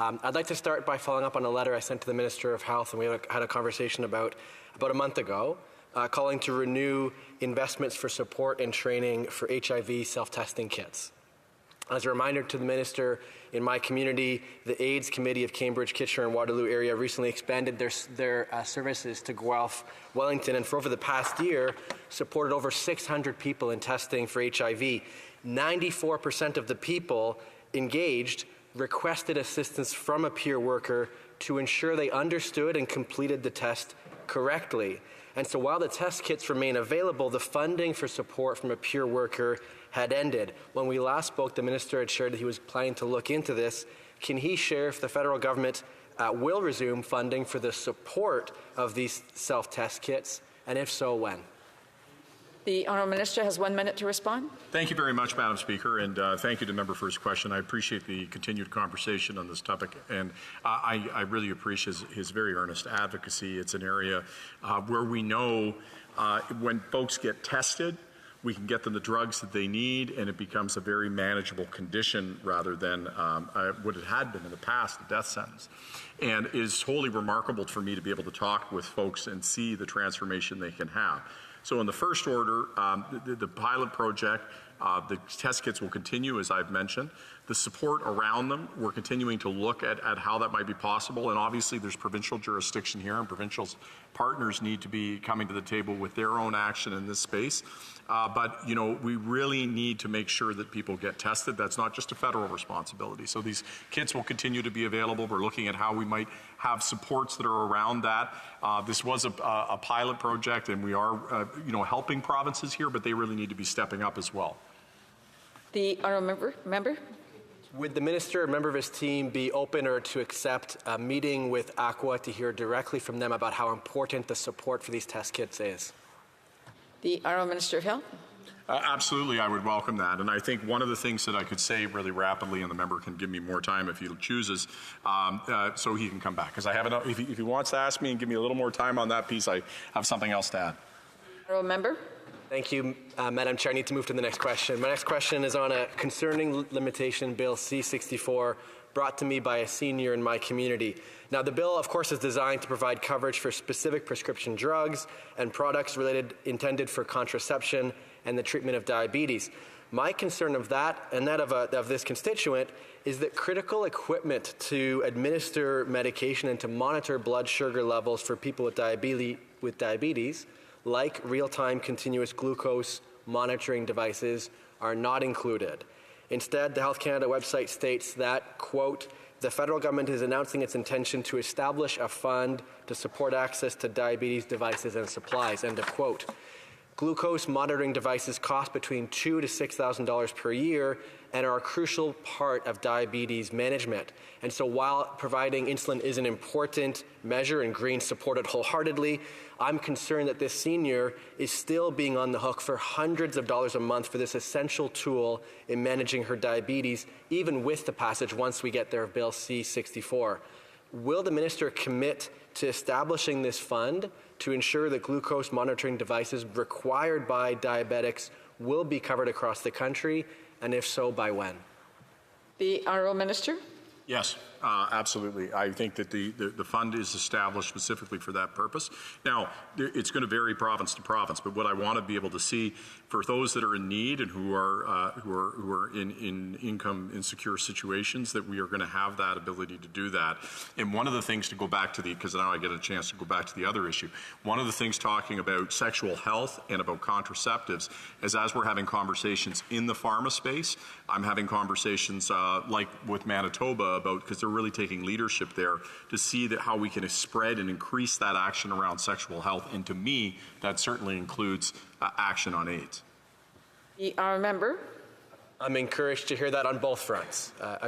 I'd like to start by following up on a letter I sent to the Minister of Health, and we had a conversation about a month ago, calling to renew investments for support and training for HIV self-testing kits. As a reminder to the Minister, in my community, the AIDS Committee of Cambridge, Kitchener and Waterloo area recently expanded their services to Guelph, Wellington, and for over the past year, supported over 600 people in testing for HIV. 94% of the people engaged requested assistance from a peer worker to ensure they understood and completed the test correctly. And so while the test kits remain available, the funding for support from a peer worker had ended. When we last spoke, the Minister had shared that he was planning to look into this. Can he share if the federal government will resume funding for the support of these self-test kits, and if so, when? The Honourable Minister has 1 minute to respond. Thank you very much, Madam Speaker, and thank you to member for his question. I appreciate the continued conversation on this topic, and I really appreciate his very earnest advocacy. It's an area where we know when folks get tested, we can get them the drugs that they need, and it becomes a very manageable condition rather than what it had been in the past, the death sentence. And it is totally remarkable for me to be able to talk with folks and see the transformation they can have. So in the first order, the pilot project, the test kits will continue, as I've mentioned. The support around them, we're continuing to look at how that might be possible. And obviously there's provincial jurisdiction here, and provincial partners need to be coming to the table with their own action in this space. But, you know, we really need to make sure that people get tested. That's not just a federal responsibility. So these kits will continue to be available. We're looking at how we might have supports that are around that. This was a pilot project, and we are, helping provinces here, but they really need to be stepping up as well. The Honourable Member. Would the Minister or a member of his team be open or to accept a meeting with Aqua to hear directly from them about how important the support for these test kits is? The Honourable Minister of Health. Absolutely, I would welcome that. And I think one of the things that I could say really rapidly, and the member can give me more time if he chooses, so he can come back. Because I have enough, if he wants to ask me and give me a little more time on that piece, I have something else to add. Honourable Member. Thank you, Madam Chair. I need to move to the next question. My next question is on a concerning limitation, Bill C-64, brought to me by a senior in my community. Now, the bill, of course, is designed to provide coverage for specific prescription drugs and products intended for contraception and the treatment of diabetes. My concern of that and that of this constituent is that critical equipment to administer medication and to monitor blood sugar levels for people with diabetes, like real-time continuous glucose monitoring devices, are not included. Instead, the Health Canada website states that, quote, the federal government is announcing its intention to establish a fund to support access to diabetes devices and supplies, end of quote. Glucose monitoring devices cost between $2,000 to $6,000 per year and are a crucial part of diabetes management. And so while providing insulin is an important measure and Greens support it wholeheartedly, I'm concerned that this senior is still being on the hook for hundreds of dollars a month for this essential tool in managing her diabetes, even with the passage once we get there of Bill C-64. Will the Minister commit to establishing this fund to ensure that glucose monitoring devices required by diabetics will be covered across the country, and if so, by when? The Honourable Minister. Yes, absolutely. I think that the fund is established specifically for that purpose. Now, it's going to vary province to province, but what I want to be able to see for those that are in need and who are in income insecure situations, that we are going to have that ability to do that. And one of the things to go back to because now I get a chance to go back to the other issue. One of the things talking about sexual health and about contraceptives is, as we're having conversations in the pharma space, I'm having conversations like with Manitoba about, because they're really taking leadership there, to see that how we can spread and increase that action around sexual health. And to me, that certainly includes action on AIDS. The Honourable Member. I'm encouraged to hear that on both fronts.